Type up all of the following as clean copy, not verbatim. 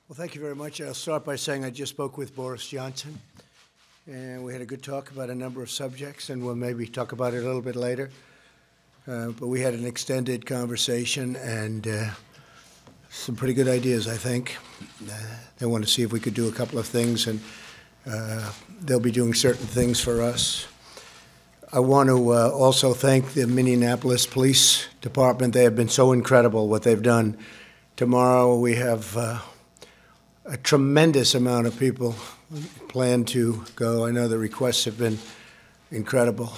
Well, thank you very much. I'll start by saying I just spoke with Boris Johnson, and we had a good talk about a number of subjects, and we'll maybe talk about it a little bit later. But we had an extended conversation and some pretty good ideas, I think. They want to see if we could do a couple of things, and they'll be doing certain things for us. I want to also thank the Minneapolis Police Department. They have been so incredible what they've done. Tomorrow we have a tremendous amount of people plan to go. I know the requests have been incredible.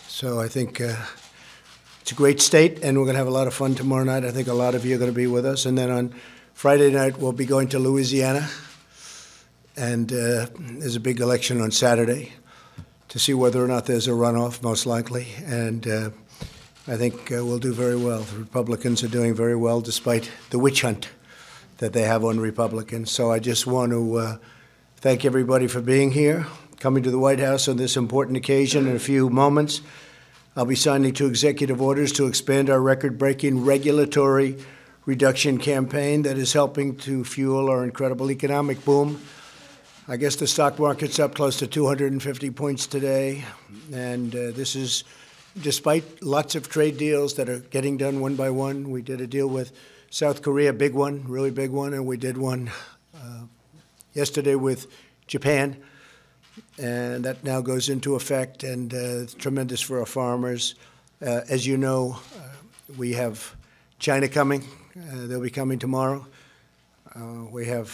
So I think it's a great state, and we're going to have a lot of fun tomorrow night. I think a lot of you are going to be with us. And then on Friday night, we'll be going to Louisiana. And there's a big election on Saturday to see whether or not there's a runoff, most likely. And I think we'll do very well. The Republicans are doing very well despite the witch hunt that they have on Republicans. So I just want to thank everybody for being here, coming to the White House on this important occasion. In a few moments, I'll be signing 2 executive orders to expand our record-breaking regulatory reduction campaign that is helping to fuel our incredible economic boom. I guess the stock market's up close to 250 points today, and this is despite lots of trade deals that are getting done one by one. We did a deal with South Korea, big one, really big one, and we did one yesterday with Japan, and that now goes into effect, and it's tremendous for our farmers. As you know, we have China coming. They'll be coming tomorrow. We have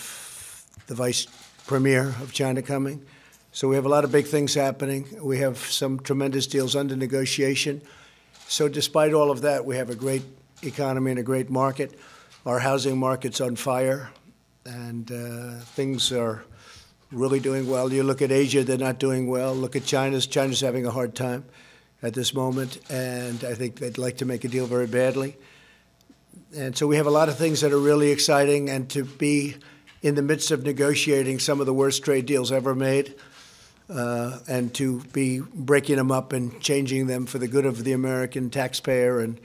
the Vice Premier of China coming. So we have a lot of big things happening. We have some tremendous deals under negotiation. So despite all of that, we have a great economy and a great market. Our housing market's on fire, and things are really doing well. You look at Asia, they're not doing well. Look at China's having a hard time at this moment, and I think they'd like to make a deal very badly. And so we have a lot of things that are really exciting, and to be in the midst of negotiating some of the worst trade deals ever made, and to be breaking them up and changing them for the good of the American taxpayer and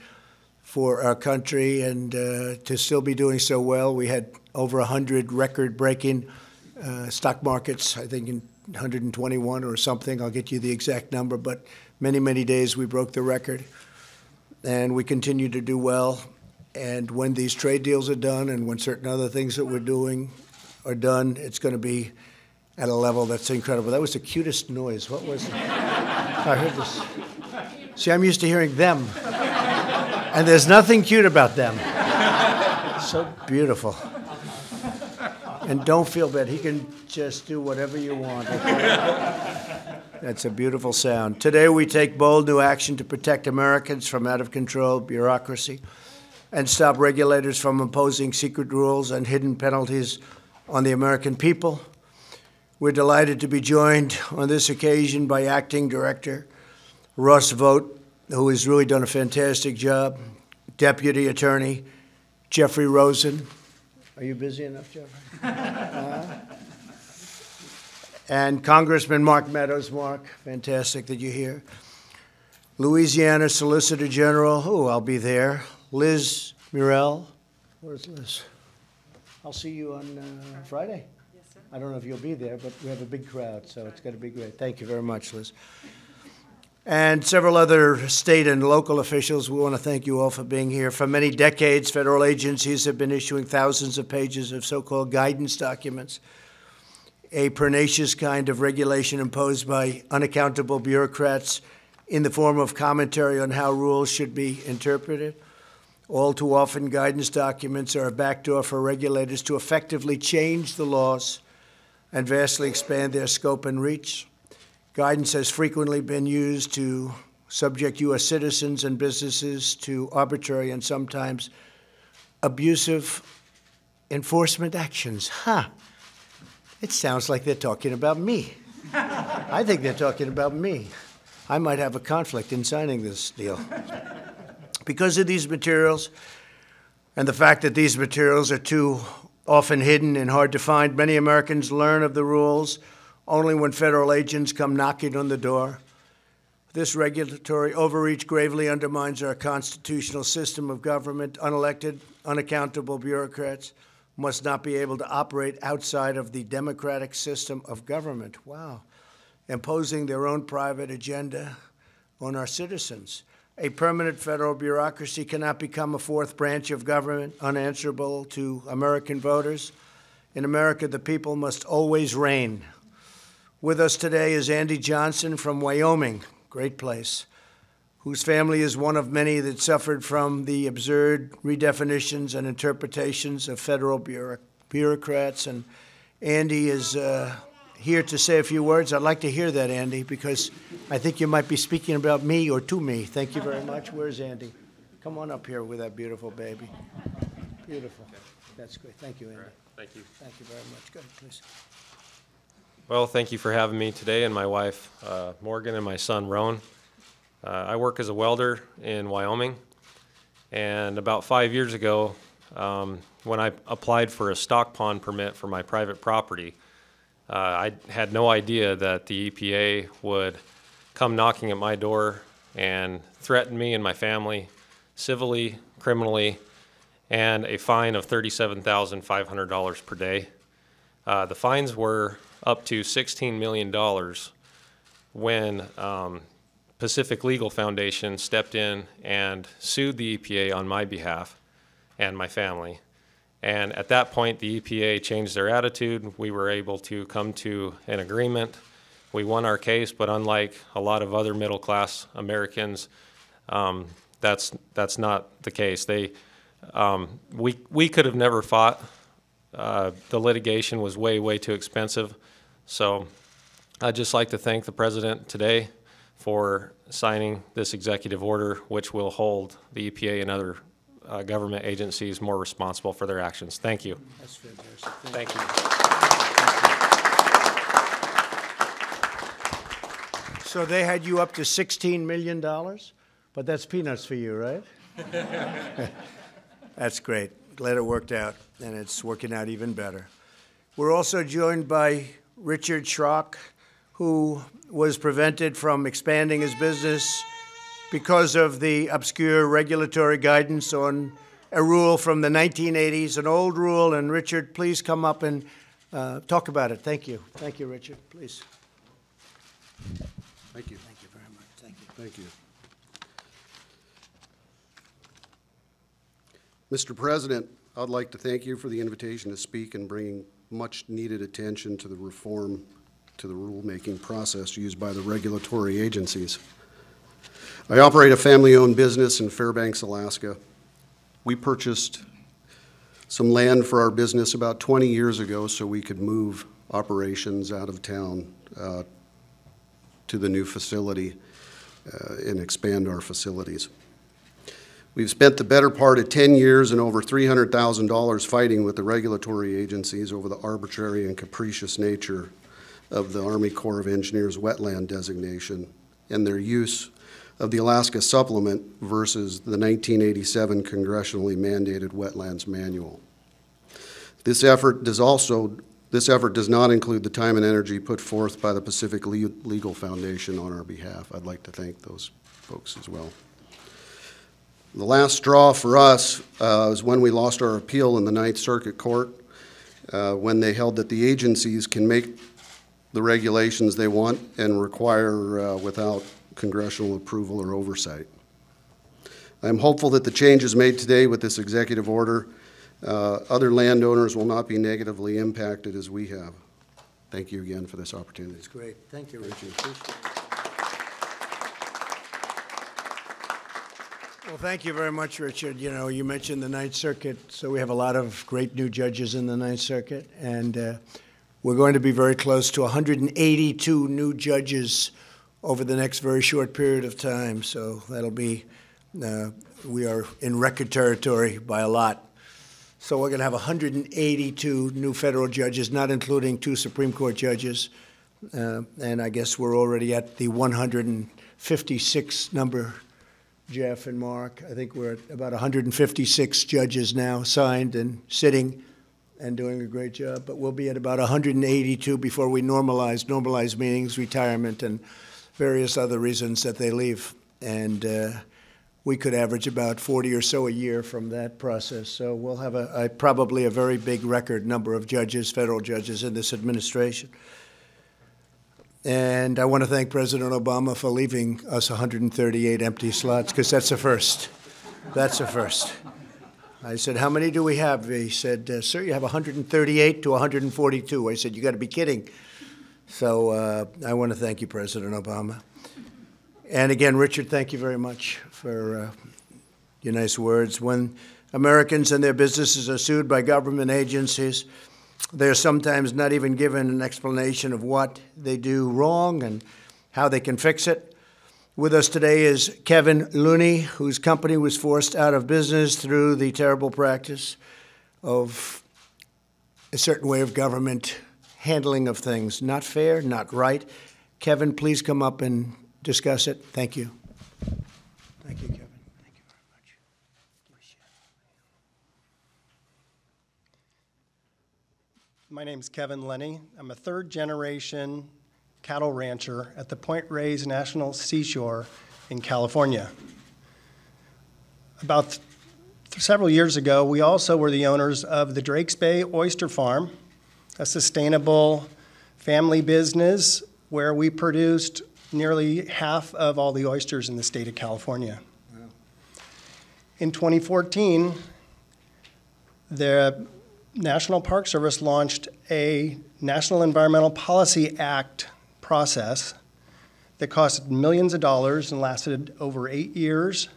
for our country, and to still be doing so well. We had over 100 record-breaking stock markets, I think in 121 or something. I'll get you the exact number, but many, many days we broke the record, and we continue to do well. And when these trade deals are done and when certain other things that we're doing are done, it's going to be at a level that's incredible. That was the cutest noise. What was it? I heard this. See, I'm used to hearing them. And there's nothing cute about them. So beautiful. And don't feel bad. He can just do whatever you want. Okay? That's a beautiful sound. Today we take bold new action to protect Americans from out-of-control bureaucracy and stop regulators from imposing secret rules and hidden penalties on the American people. We're delighted to be joined on this occasion by Acting Director Ross Vought, who has really done a fantastic job, Deputy Attorney Jeffrey Rosen. Are you busy enough, Jeffrey? And Congressman Mark Meadows. Mark, fantastic that you're here. Louisiana Solicitor General, I'll be there. Liz Murrill. Where's Liz? I'll see you on Friday. Yes, sir. I don't know if you'll be there, but we have a big crowd, so it's going to be great. Thank you very much, Liz. And several other state and local officials, we want to thank you all for being here. For many decades, federal agencies have been issuing thousands of pages of so-called guidance documents, a pernicious kind of regulation imposed by unaccountable bureaucrats in the form of commentary on how rules should be interpreted. All too often, guidance documents are a backdoor for regulators to effectively change the laws and vastly expand their scope and reach. Guidance has frequently been used to subject U.S. citizens and businesses to arbitrary and sometimes abusive enforcement actions. It sounds like they're talking about me. I think they're talking about me. I might have a conflict in signing this deal. Because of these materials and the fact that these materials are too often hidden and hard to find, many Americans learn of the rules only when federal agents come knocking on the door. This regulatory overreach gravely undermines our constitutional system of government. Unelected, unaccountable bureaucrats must not be able to operate outside of the democratic system of government. Wow. Imposing their own private agenda on our citizens. A permanent federal bureaucracy cannot become a fourth branch of government, unanswerable to American voters. In America, the people must always reign. With us today is Andy Johnson from Wyoming, great place, whose family is one of many that suffered from the absurd redefinitions and interpretations of federal bureaucrats. And Andy is here to say a few words. I'd like to hear that, Andy, because I think you might be speaking about me or to me. Thank you very much. Where's Andy? Come on up here with that beautiful baby. Beautiful. That's great. Thank you, Andy. Right. Thank you. Thank you very much. Go ahead, please. Well, thank you for having me today, and my wife, Morgan, and my son, Roan. I work as a welder in Wyoming, and about 5 years ago, when I applied for a stock pond permit for my private property, I had no idea that the EPA would come knocking at my door and threaten me and my family civilly, criminally, and a fine of $37,500 per day. The fines were up to $16 million when Pacific Legal Foundation stepped in and sued the EPA on my behalf and my family. And at that point, the EPA changed their attitude. We were able to come to an agreement. We won our case, but unlike a lot of other middle-class Americans, that's not the case. We could have never fought. The litigation was way too expensive. So I'd just like to thank the President today for signing this executive order, which will hold the EPA and other government agencies more responsible for their actions. Thank you. That's fantastic. Thank you. So they had you up to $16 million, but that's peanuts for you, right? That's great. Glad it worked out, and it's working out even better. We're also joined by Richard Schrock, who was prevented from expanding his business because of the obscure regulatory guidance on a rule from the 1980s, an old rule. And Richard, please come up and talk about it. Thank you. Thank you, Richard. Please. Thank you. Thank you very much. Thank you. Thank you. Mr. President, I'd like to thank you for the invitation to speak and bringing much-needed attention to the reform to the rulemaking process used by the regulatory agencies. I operate a family-owned business in Fairbanks, Alaska. We purchased some land for our business about 20 years ago so we could move operations out of town to the new facility and expand our facilities. We've spent the better part of 10 years and over $300,000 fighting with the regulatory agencies over the arbitrary and capricious nature of the Army Corps of Engineers wetland designation and their use of the Alaska Supplement versus the 1987 congressionally mandated Wetlands Manual. This effort does not include the time and energy put forth by the Pacific Legal Foundation on our behalf. I'd like to thank those folks as well. The last straw for us is when we lost our appeal in the Ninth Circuit Court, when they held that the agencies can make the regulations they want and require without congressional approval or oversight. I'm hopeful that the changes made today with this executive order, other landowners will not be negatively impacted as we have. Thank you again for this opportunity. That's great. Thank you, Richard. Well, thank you very much, Richard. You know, you mentioned the Ninth Circuit, so we have a lot of great new judges in the Ninth Circuit, and we're going to be very close to 182 new judges over the next very short period of time. So that'll be, we are in record territory by a lot. So we're going to have 182 new federal judges, not including 2 Supreme Court judges. And I guess we're already at the 156 number, Jeff and Mark. I think we're at about 156 judges now signed and sitting and doing a great job. But we'll be at about 182 before we normalize meetings, retirement, and various other reasons that they leave. And we could average about 40 or so a year from that process. So we'll have probably a very big record number of judges, federal judges, in this administration. And I want to thank President Obama for leaving us 138 empty slots, because that's a first. That's a first. I said, how many do we have? He said, sir, you have 138 to 142. I said, you got to be kidding. So I want to thank you, President Obama. And again, Richard, thank you very much for your nice words. When Americans and their businesses are sued by government agencies, they're sometimes not even given an explanation of what they do wrong and how they can fix it. With us today is Kevin Looney, whose company was forced out of business through the terrible practice of a certain way of government handling of things. Not fair, not right. Kevin, please come up and discuss it. Thank you. Thank you, Kevin. Thank you very much. My name's Kevin Lenny. I'm a third-generation cattle rancher at the Point Reyes National Seashore in California. About several years ago, we also were the owners of the Drakes Bay Oyster Farm, a sustainable family business where we produced nearly half of all the oysters in the state of California. Wow. In 2014, the National Park Service launched a National Environmental Policy Act process that cost millions of dollars and lasted over 8 years,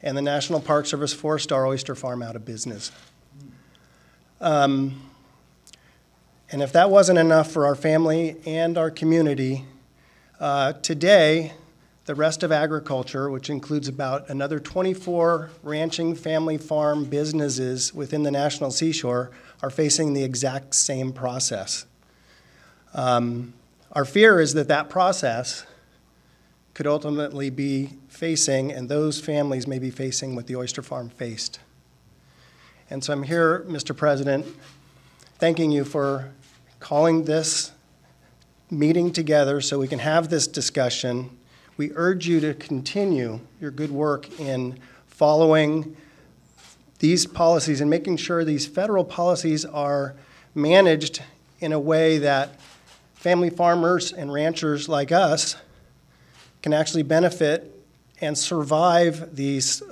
and the National Park Service forced our oyster farm out of business. And if that wasn't enough for our family and our community, today, the rest of agriculture, which includes about another 24 ranching family farm businesses within the National Seashore, are facing the exact same process. Our fear is that that process could ultimately be facing, and those families may be facing, what the oyster farm faced. And so I'm here, Mr. President, thanking you for calling this meeting together so we can have this discussion. We urge you to continue your good work in following these policies and making sure these federal policies are managed in a way that family farmers and ranchers like us can actually benefit and survive these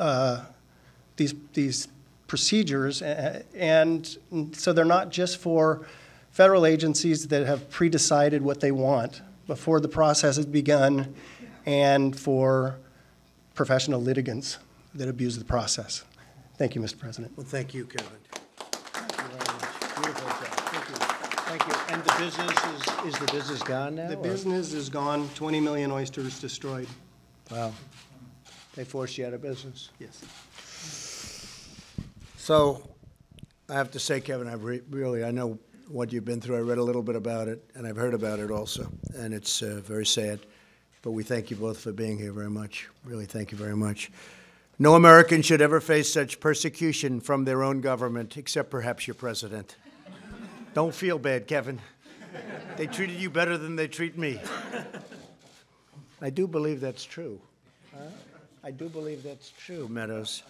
procedures, and so they're not just for federal agencies that have pre-decided what they want before the process has begun, and for professional litigants that abuse the process. Thank you, Mr. President. Well, thank you, Kevin. Thank you very much. Beautiful job. Thank you. Thank you. And the business is the business gone now? The business is gone. 20 million oysters destroyed. Wow. They forced you out of business. Yes. So I have to say, Kevin, I know what you've been through. I read a little bit about it, and I've heard about it also, and it's very sad. But we thank you both for being here very much. Really, thank you very much. No American should ever face such persecution from their own government, except perhaps your president. Don't feel bad, Kevin. They treated you better than they treat me. I do believe that's true. I do believe that's true, Meadows.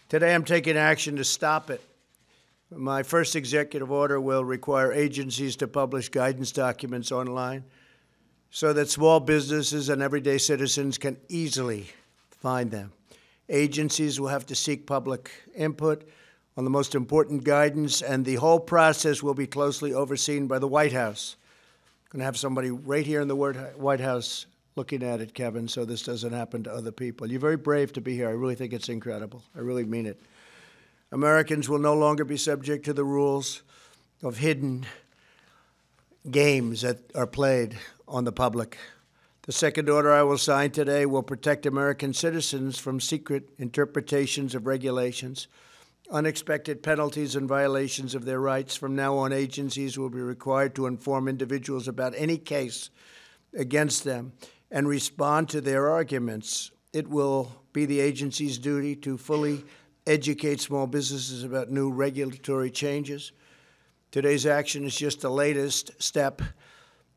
Today I'm taking action to stop it. My first executive order will require agencies to publish guidance documents online so that small businesses and everyday citizens can easily find them. Agencies will have to seek public input on the most important guidance, and the whole process will be closely overseen by the White House. I'm going to have somebody right here in the White House looking at it, Kevin, so this doesn't happen to other people. You're very brave to be here. I really think it's incredible. I really mean it. Americans will no longer be subject to the rules of hidden games that are played on the public. The second order I will sign today will protect American citizens from secret interpretations of regulations, unexpected penalties, and violations of their rights. From now on, agencies will be required to inform individuals about any case against them and respond to their arguments. It will be the agency's duty to fully educate small businesses about new regulatory changes. Today's action is just the latest step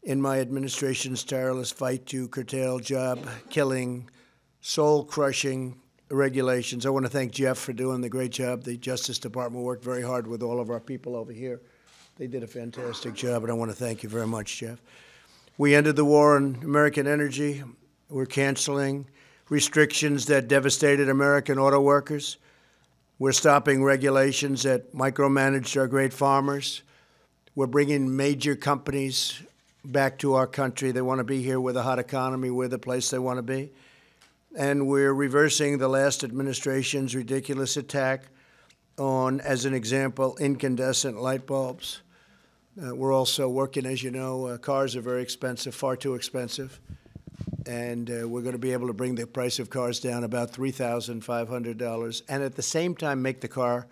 in my administration's tireless fight to curtail job-killing, soul-crushing regulations. I want to thank Jeff for doing the great job. The Justice Department worked very hard with all of our people over here. They did a fantastic job, and I want to thank you very much, Jeff. We ended the war on American energy. We're canceling restrictions that devastated American auto workers. We're stopping regulations that micromanaged our great farmers. We're bringing major companies back to our country. They want to be here with a hot economy. We're the place they want to be. And we're reversing the last administration's ridiculous attack on, as an example, incandescent light bulbs. We're also working, as you know, cars are very expensive, far too expensive. And we're going to be able to bring the price of cars down about $3,500, and at the same time make the car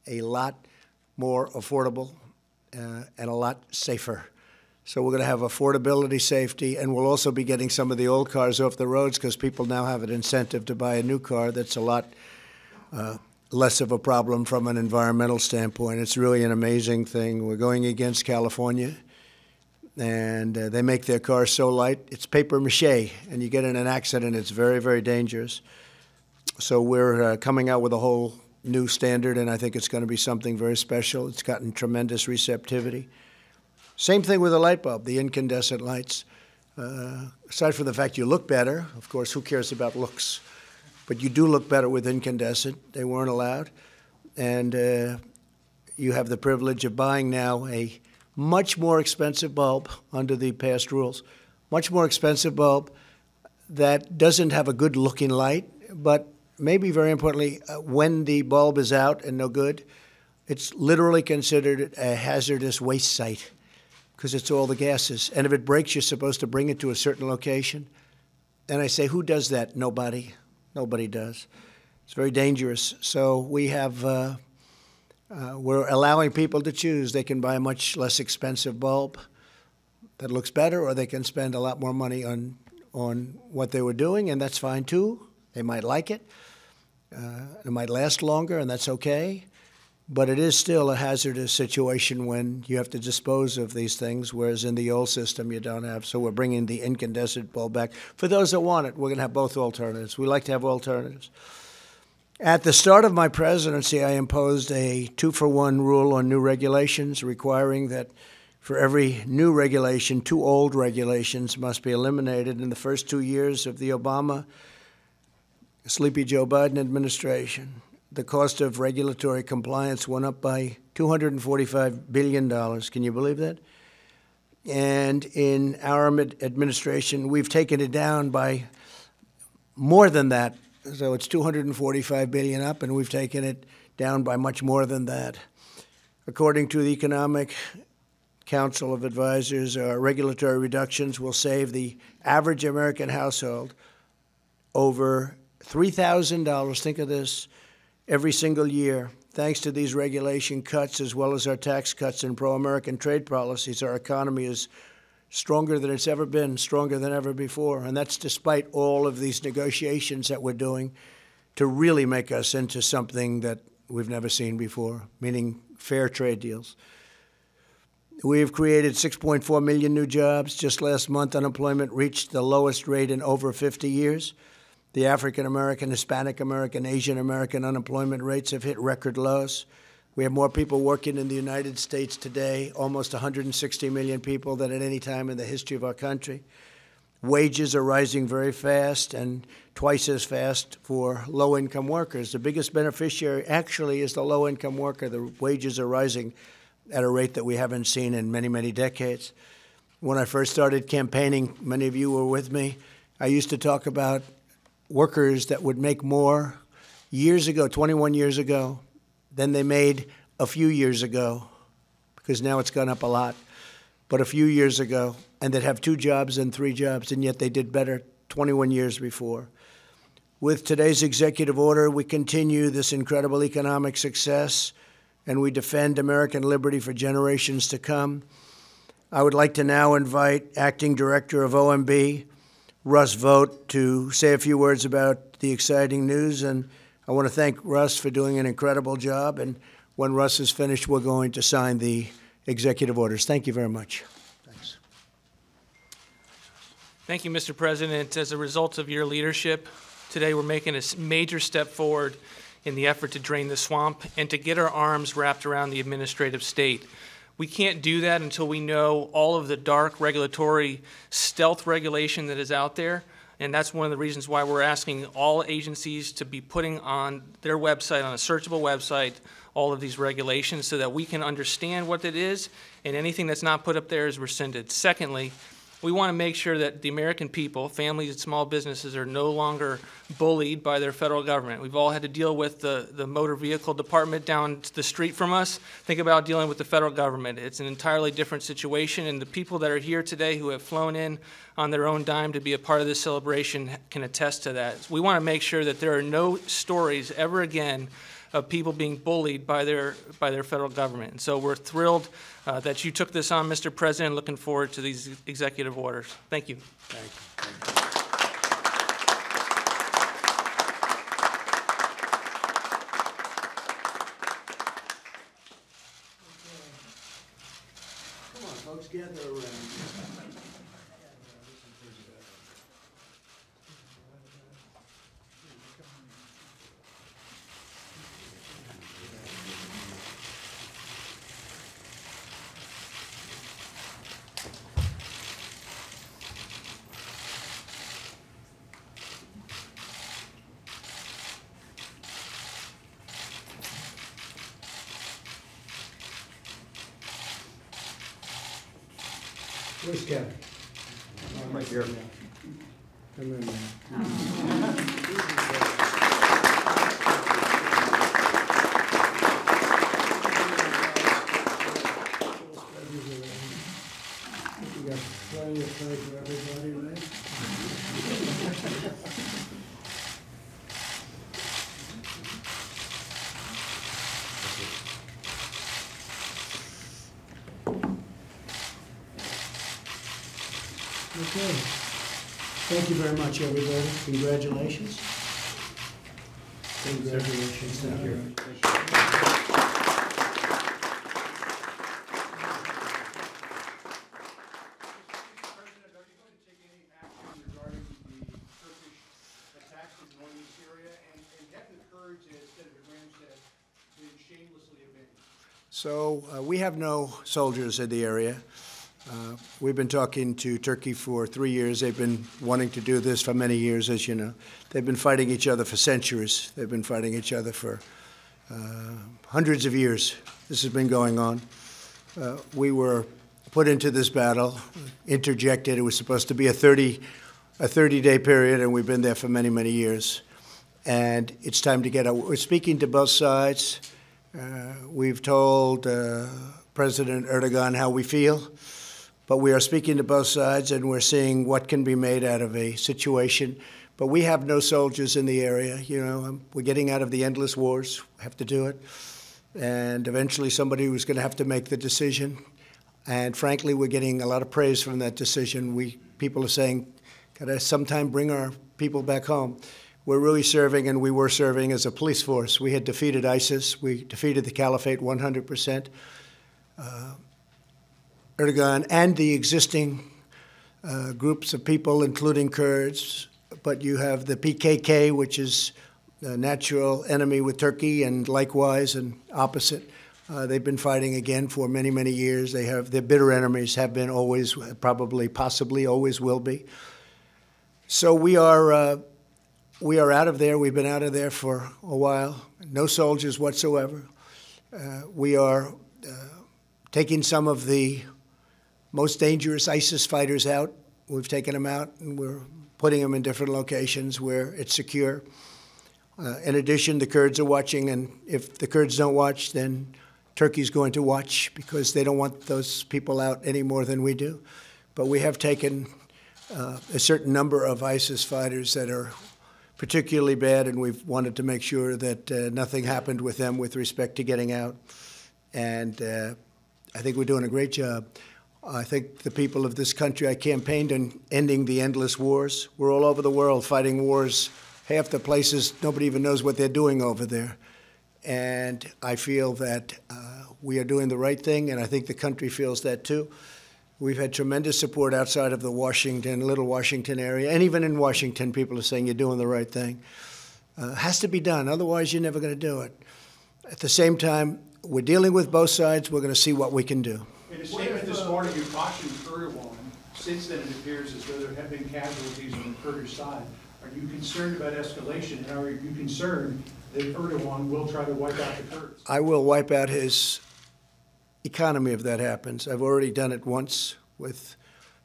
a lot more affordable and a lot safer. So we're going to have affordability, safety, and we'll also be getting some of the old cars off the roads because people now have an incentive to buy a new car that's a lot less of a problem from an environmental standpoint. It's really an amazing thing. We're going against California. And they make their cars so light, it's paper mache, and you get in an accident, it's very, very dangerous. So we're coming out with a whole new standard, and I think it's going to be something very special. It's gotten tremendous receptivity. Same thing with the light bulb, the incandescent lights. Aside from the fact you look better, of course, who cares about looks? But you do look better with incandescent. They weren't allowed. And you have the privilege of buying now a much more expensive bulb under the past rules, much more expensive bulb that doesn't have a good looking light, but maybe very importantly, when the bulb is out and no good, it's literally considered a hazardous waste site because it's all the gases. And if it breaks, you're supposed to bring it to a certain location. And I say, who does that? Nobody. Nobody does. It's very dangerous. So we have we're allowing people to choose. They can buy a much less expensive bulb that looks better, or they can spend a lot more money on what they were doing, and that's fine too. They might like it. It might last longer, and that's okay. But it is still a hazardous situation when you have to dispose of these things, whereas in the old system you don't have. So we're bringing the incandescent bulb back. For those that want it, we're going to have both alternatives. We like to have alternatives. At the start of my presidency, I imposed a 2-for-1 rule on new regulations, requiring that for every new regulation, 2 old regulations must be eliminated. In the first 2 years of the Obama, Sleepy Joe Biden administration, the cost of regulatory compliance went up by $245 billion. Can you believe that? And in our administration, we've taken it down by more than that. So it's $245 billion up, and we've taken it down by much more than that. According to the Economic Council of Advisors, regulatory reductions will save the average American household over $3,000, think of this, every single year. Thanks to these regulation cuts, as well as our tax cuts and pro-American trade policies, our economy is stronger than it's ever been, stronger than ever before. And that's despite all of these negotiations that we're doing to really make us into something that we've never seen before, meaning fair trade deals. We've created 6.4 million new jobs. Just last month, unemployment reached the lowest rate in over 50 years. The African American, Hispanic American, Asian American unemployment rates have hit record lows. We have more people working in the United States today, almost 160 million people, than at any time in the history of our country. Wages are rising very fast, and twice as fast for low-income workers. The biggest beneficiary actually is the low-income worker. The wages are rising at a rate that we haven't seen in many, many decades. When I first started campaigning, many of you were with me, I used to talk about workers that would make more years ago, 21 years ago, than they made a few years ago, because now it's gone up a lot, but a few years ago, and that have 2 jobs and 3 jobs, and yet they did better 21 years before. With today's executive order, we continue this incredible economic success, and we defend American liberty for generations to come. I would like to now invite Acting Director of OMB, Russ Vought, to say a few words about the exciting news, and I want to thank Russ for doing an incredible job, and when Russ is finished, we're going to sign the executive orders. Thank you very much. Thanks. Thank you, Mr. President. As a result of your leadership, Today, we're making a major step forward in the effort to drain the swamp and to get our arms wrapped around the administrative state. We can't do that until we know all of the dark regulatory stealth regulation that is out there, and that's one of the reasons why we're asking all agencies to be putting on their website, on a searchable website, all of these regulations so that we can understand what it is, and anything that's not put up there is rescinded. Secondly, we want to make sure that the American people, families and small businesses, are no longer bullied by their federal government. We've all had to deal with the motor vehicle department down the street from us. Think about dealing with the federal government. It's an entirely different situation, and the people that are here today who have flown in on their own dime to be a part of this celebration can attest to that. We want to make sure that there are no stories ever again of people being bullied by their federal government. And so we're thrilled that you took this on, Mr. President, looking forward to these executive orders. Thank you. Thank you. Come on, folks, gather around. Where's Kevin? Right here. Come in, man. You got plenty of time for everybody, right? Okay. Thank you very much, everybody. Congratulations. Congratulations. Thank you. So we have no soldiers in the area. We've been talking to Turkey for 3 years. They've been wanting to do this for many years, as you know. They've been fighting each other for centuries. They've been fighting each other for hundreds of years. This has been going on. We were put into this battle, interjected. It was supposed to be a 30-day period, and we've been there for many, many years. And it's time to get out. We're speaking to both sides. We've told President Erdogan how we feel, but we are speaking to both sides, and we're seeing what can be made out of a situation. But we have no soldiers in the area. You know, we're getting out of the endless wars. We have to do it. And eventually somebody was going to have to make the decision. And frankly, we're getting a lot of praise from that decision. People are saying, gotta sometime bring our people back home. We're really serving, and we were serving as a police force. We had defeated ISIS. We defeated the caliphate 100%. Erdogan and the existing groups of people, including Kurds, but you have the PKK, which is a natural enemy with Turkey, and likewise and opposite. They've been fighting again for many, many years. Their bitter enemies have been always, probably, possibly, always will be. So we are out of there. We've been out of there for a while. No soldiers whatsoever. We are taking some of the most dangerous ISIS fighters out. We've taken them out, and we're putting them in different locations where it's secure. In addition, the Kurds are watching, and if the Kurds don't watch, then Turkey's going to watch, because they don't want those people out any more than we do. But we have taken a certain number of ISIS fighters that are particularly bad, and we've wanted to make sure that nothing happened with them with respect to getting out. And I think we're doing a great job. I think the people of this country, I campaigned on ending the endless wars. We're all over the world fighting wars. Half the places, nobody even knows what they're doing over there. And I feel that we are doing the right thing, and I think the country feels that too. We've had tremendous support outside of the Washington, Little Washington area, and even in Washington, people are saying you're doing the right thing. Has to be done, otherwise you're never going to do it. At the same time, we're dealing with both sides. We're going to see what we can do. In a statement this morning, you cautioned Erdogan. Since then, it appears as though there have been casualties on the Kurdish side. Are you concerned about escalation, and are you concerned that Erdogan will try to wipe out the Kurds? I will wipe out his economy if that happens. I've already done it once with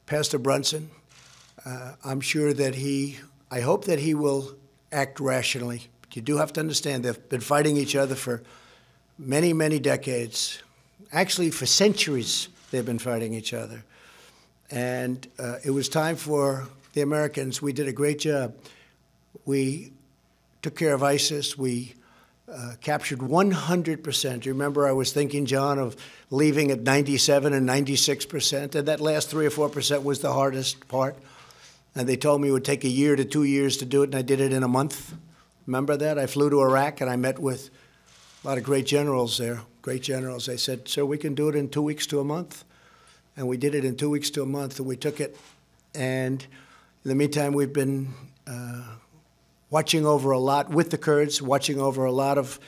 Pastor Brunson. I'm sure that I hope that he will act rationally. But you do have to understand they've been fighting each other for many, many decades. Actually, for centuries, they've been fighting each other. And it was time for the Americans. We did a great job. We took care of ISIS. We captured 100%. You remember I was thinking, John, of leaving at 97 and 96%, and that last 3 or 4% was the hardest part. And they told me it would take a year to 2 years to do it, and I did it in a month. Remember that? I flew to Iraq, and I met with a lot of great generals there, great generals. They said, sir, we can do it in 2 weeks to a month. And we did it in 2 weeks to a month, and we took it. And in the meantime, we've been watching over a lot with the Kurds, watching over a lot of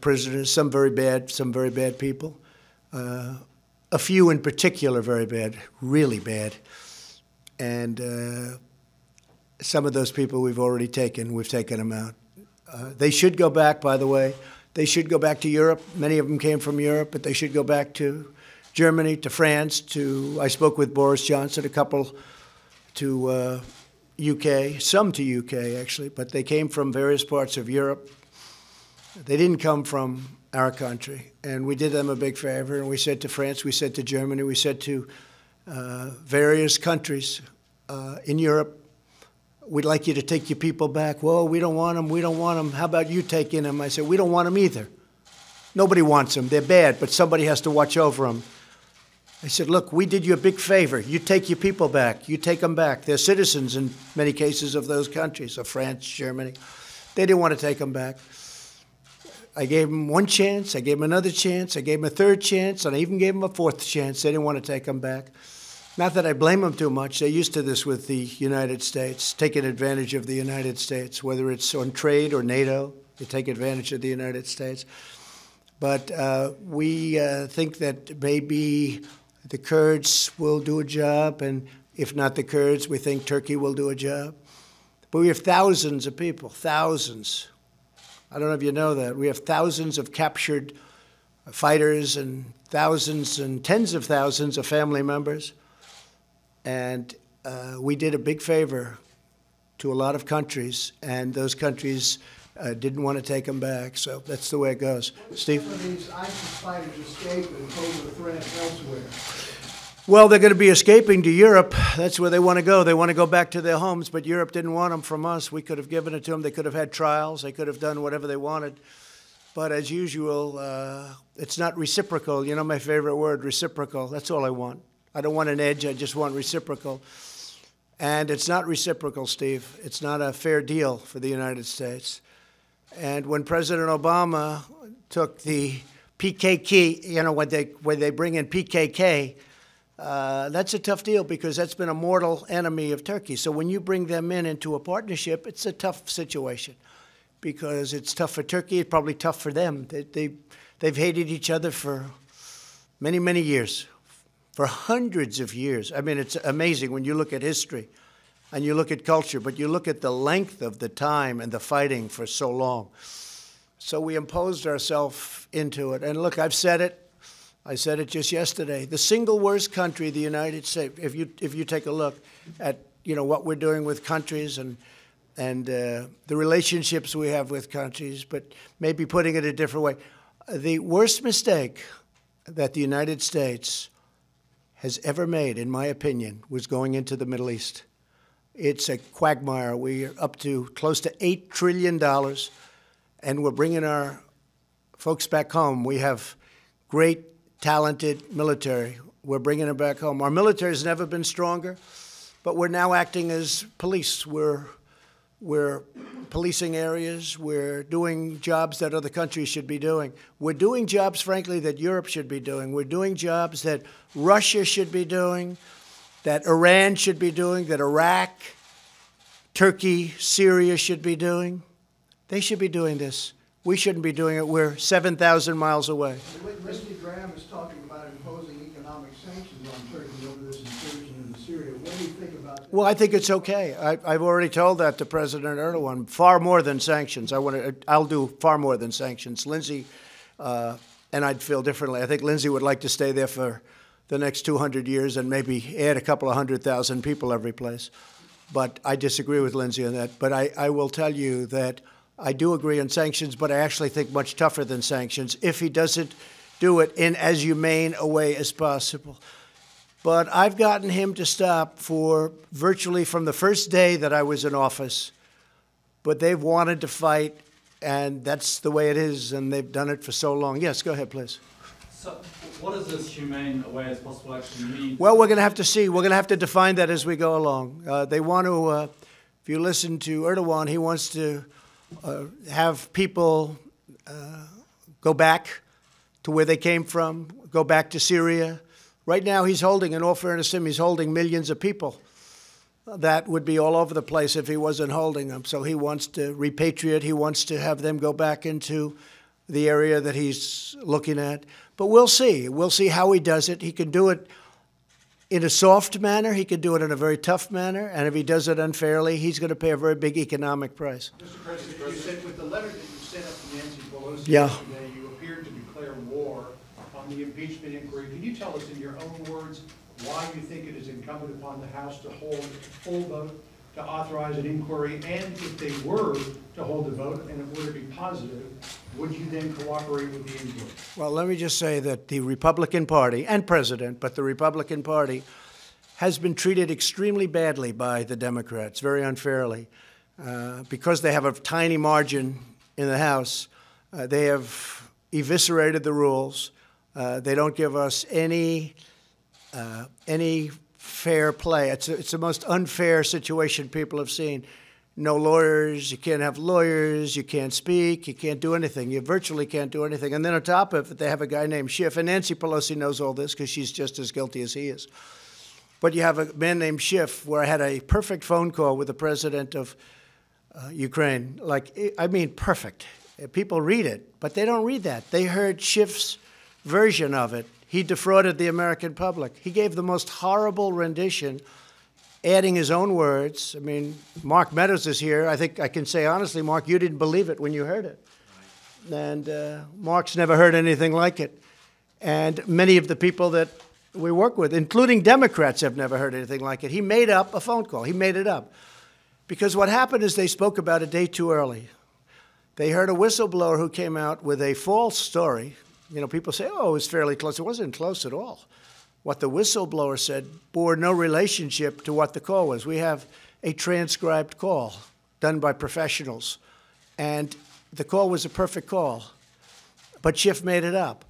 prisoners, some very bad people. A few in particular very bad, really bad. And some of those people we've already taken. We've taken them out. They should go back, by the way. They should go back to Europe. Many of them came from Europe, but they should go back to Germany, to France, I spoke with Boris Johnson, a couple to UK, some to UK actually, but they came from various parts of Europe. They didn't come from our country, and we did them a big favor, and we said to France, we said to Germany, we said to various countries in Europe, we'd like you to take your people back. Well, we don't want them, we don't want them. How about you taking them? I said, we don't want them either. Nobody wants them. They're bad, but somebody has to watch over them. I said, look, we did you a big favor. You take your people back. You take them back. They're citizens in many cases of those countries, of France, Germany. They didn't want to take them back. I gave them one chance. I gave them another chance. I gave them a third chance, and I even gave them a fourth chance. They didn't want to take them back. Not that I blame them too much. They're used to this with the United States, taking advantage of the United States, whether it's on trade or NATO. They take advantage of the United States. But we think that maybe the Kurds will do a job, and if not the Kurds, we think Turkey will do a job. But we have thousands of people, thousands. I don't know if you know that. We have thousands of captured fighters and thousands and tens of thousands of family members. And we did a big favor to a lot of countries, and those countries didn't want to take them back. So that's the way it goes. Steve? Some of these ISIS fighters escape and pose a threat elsewhere. Well, they're going to be escaping to Europe. That's where they want to go. They want to go back to their homes, but Europe didn't want them from us. We could have given it to them. They could have had trials. They could have done whatever they wanted. But as usual, it's not reciprocal. You know my favorite word, reciprocal. That's all I want. I don't want an edge. I just want reciprocal. And it's not reciprocal, Steve. It's not a fair deal for the United States. And when President Obama took the PKK, you know, when they bring in PKK, that's a tough deal because that's been a mortal enemy of Turkey. So when you bring them into a partnership, it's a tough situation because it's tough for Turkey. It's probably tough for them. They've hated each other for many, many years, for hundreds of years. I mean, it's amazing when you look at history and you look at culture, but you look at the length of the time and the fighting for so long. So we imposed ourselves into it. And look, I've said it. I said it just yesterday. The single worst country, the United States, if you take a look at, you know, what we're doing with countries and the relationships we have with countries, but maybe putting it a different way, the worst mistake that the United States has ever made, in my opinion, was going into the Middle East. It's a quagmire. We're up to close to $8 trillion, and we're bringing our folks back home. We have great, talented military. We're bringing them back home. Our military has never been stronger, but we're now acting as police. We're We're policing areas. We're doing jobs that other countries should be doing. We're doing jobs, frankly, that Europe should be doing. We're doing jobs that Russia should be doing, that Iran should be doing, that Iraq, Turkey, Syria should be doing. They should be doing this. We shouldn't be doing it. We're 7,000 miles away. Lindsey Graham is talking about imposing economic sanctions on Turkey over this incursion into Syria. What do you think about that? Well, I think it's okay. I've already told that to President Erdogan. Far more than sanctions. I'll do far more than sanctions. Lindsey, and I'd feel differently. I think Lindsey would like to stay there for the next 200 years and maybe add a couple of 100,000 people every place. But I disagree with Lindsey on that. But I will tell you that I do agree on sanctions, but I actually think much tougher than sanctions if he doesn't do it in as humane a way as possible. But I've gotten him to stop for virtually from the first day that I was in office. But they've wanted to fight, and that's the way it is, and they've done it for so long. Yes, go ahead, please. So what does this humane way as possible actually mean? Well, we're going to have to see. We're going to have to define that as we go along. They want to, if you listen to Erdogan, he wants to have people go back to where they came from, go back to Syria. Right now he's holding, in all fairness to him, he's holding millions of people. That would be all over the place if he wasn't holding them. So he wants to repatriate. He wants to have them go back into the area that he's looking at. But we'll see. We'll see how he does it. He can do it in a soft manner. He can do it in a very tough manner. And if he does it unfairly, he's going to pay a very big economic price. Mr. President, you said with the letter that you sent up to Nancy Pelosi Yeah. yesterday, you appeared to declare war on the impeachment inquiry. Can you tell us in your own words why you think it is incumbent upon the House to hold a full vote to authorize an inquiry? And if they were to hold a vote and it were to be positive, would you then cooperate with the inquiry? Well, let me just say that the Republican Party and President, but the Republican Party has been treated extremely badly by the Democrats, very unfairly. Because they have a tiny margin in the House, they have eviscerated the rules. They don't give us any fair play. It's the most unfair situation people have seen. No lawyers, you can't have lawyers, you can't speak, you can't do anything. You virtually can't do anything. And then on top of it, they have a guy named Schiff, and Nancy Pelosi knows all this because she's just as guilty as he is. But you have a man named Schiff, where I had a perfect phone call with the president of Ukraine. I mean, perfect. People read it, but they don't read that. They heard Schiff's version of it. He defrauded the American public. He gave the most horrible rendition, adding his own words. I mean, Mark Meadows is here. I think I can say honestly, Mark, you didn't believe it when you heard it. And Mark's never heard anything like it. And many of the people that we work with, including Democrats, have never heard anything like it. He made up a phone call. He made it up. Because what happened is they spoke about a day too early. They heard a whistleblower who came out with a false story. You know, people say, oh, it was fairly close. It wasn't close at all. What the whistleblower said bore no relationship to what the call was. We have a transcribed call done by professionals. And the call was a perfect call. But Schiff made it up.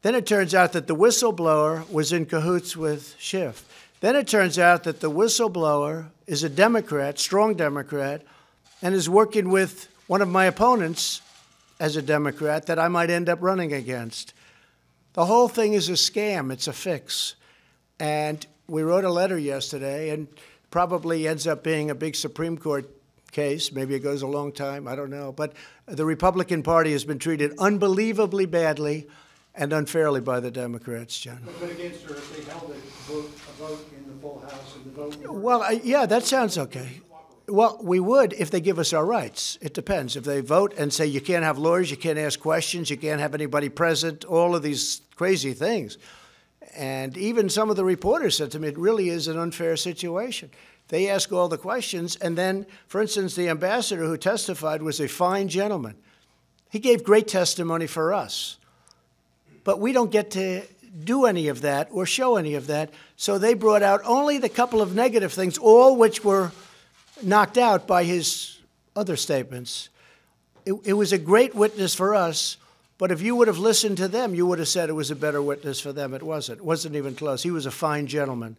Then it turns out that the whistleblower was in cahoots with Schiff. Then it turns out that the whistleblower is a Democrat, strong Democrat, and is working with one of my opponents as a Democrat that I might end up running against. The whole thing is a scam. It's a fix. And we wrote a letter yesterday, and probably ends up being a big Supreme Court case. Maybe it goes a long time. I don't know. But the Republican Party has been treated unbelievably badly and unfairly by the Democrats, John. But against her, if they held a vote in the full House and the vote... Well, yeah, that sounds okay. Well, we would if they give us our rights. It depends. If they vote and say you can't have lawyers, you can't ask questions, you can't have anybody present, all of these crazy things. And even some of the reporters said to me, it really is an unfair situation. They ask all the questions, and then, for instance, the ambassador who testified was a fine gentleman. He gave great testimony for us. But we don't get to do any of that or show any of that. So they brought out only the couple of negative things, all which were knocked out by his other statements. It was a great witness for us, but if you would have listened to them, you would have said it was a better witness for them. It wasn't. It wasn't even close. He was a fine gentleman.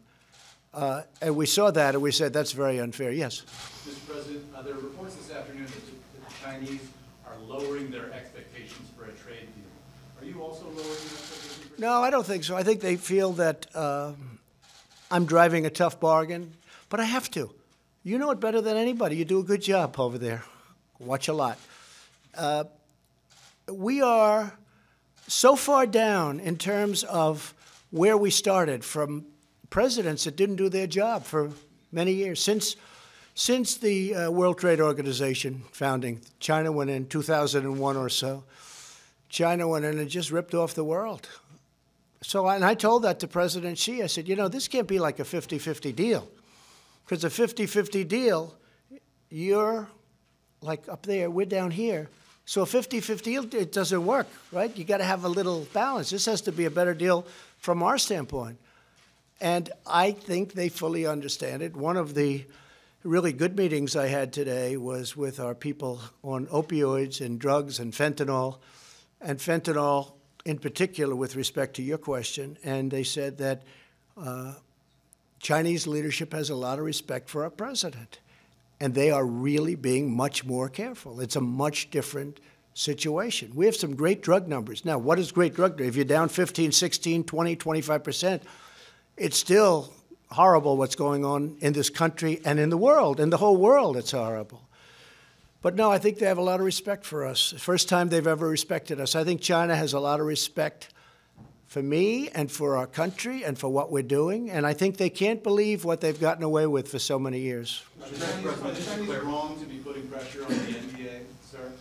And we saw that, and we said, that's very unfair. Yes? Mr. President, there are reports this afternoon that the Chinese are lowering their expectations for a trade deal. Are you also lowering your expectations? No, I don't think so. I think they feel that I'm driving a tough bargain, but I have to. You know it better than anybody. You do a good job over there. Watch a lot. We are so far down in terms of where we started from presidents that didn't do their job for many years. Since the World Trade Organization founding, China went in 2001 or so. China went in and just ripped off the world. So, and I told that to President Xi. I said, you know, this can't be like a 50-50 deal. Because a 50-50 deal, you're like up there, we're down here. So a 50-50 deal, it doesn't work, right? You got to have a little balance. This has to be a better deal from our standpoint. And I think they fully understand it. One of the really good meetings I had today was with our people on opioids and drugs and fentanyl in particular with respect to your question. And they said that Chinese leadership has a lot of respect for our president. And they are really being much more careful. It's a much different situation. We have some great drug numbers. Now, what is great drug numbers? If you're down 15, 16, 20, 25%, it's still horrible what's going on in this country and in the world. In the whole world, it's horrible. But no, I think they have a lot of respect for us. First time they've ever respected us. I think China has a lot of respect for me and for our country and for what we're doing. And I think they can't believe what they've gotten away with for so many years. Are the Chinese wrong to be putting pressure on the NBA, sir?